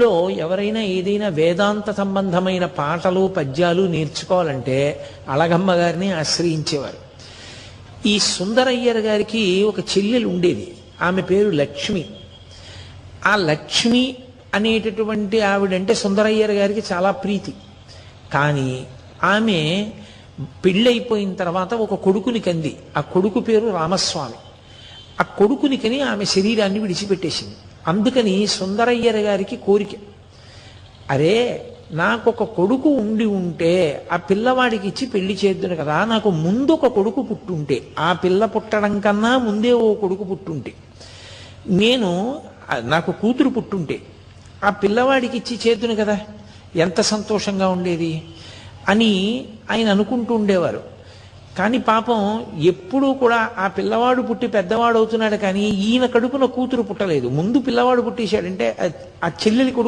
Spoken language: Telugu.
లో ఎవరైనా ఏదైనా వేదాంత సంబంధమైన పాటలు పద్యాలు నేర్చుకోవాలంటే అళగమ్మ గారిని ఆశ్రయించేవారు. ఈ సుందరయ్యర్ గారికి ఒక చెల్లెలు ఉండేది. ఆమె పేరు లక్ష్మి. ఆ లక్ష్మి అనేటటువంటి ఆవిడంటే సుందరయ్యర్ గారికి చాలా ప్రీతి. కానీ ఆమె పెళ్ళైపోయిన తర్వాత ఒక కొడుకుని కంది. ఆ కొడుకు పేరు రామస్వామి. ఆ కొడుకుని కని ఆమె శరీరాన్ని విడిచిపెట్టేసింది. అందుకని సుందరయ్యర్ గారికి కోరిక, అరే నాకొక కొడుకు ఉండి ఉంటే ఆ పిల్లవాడికి ఇచ్చి పెళ్లి చేద్దును కదా, నాకు ముందు ఒక కొడుకు పుట్టుంటే, ఆ పిల్ల పుట్టడం కన్నా ముందే ఓ కొడుకు పుట్టుంటే, నాకు కూతురు పుట్టుంటే ఆ పిల్లవాడికి ఇచ్చి చేద్దును కదా, ఎంత సంతోషంగా ఉండేది అని ఆయన అనుకుంటూ ఉండేవారు. కానీ పాపం ఎప్పుడూ కూడా ఆ పిల్లవాడు పుట్టి పెద్దవాడు అవుతున్నాడు, కానీ ఈయన కడుపున కూతురు పుట్టలేదు. ముందు పిల్లవాడు పుట్టేశాడంటే ఆ చెల్లెలి కొడుకు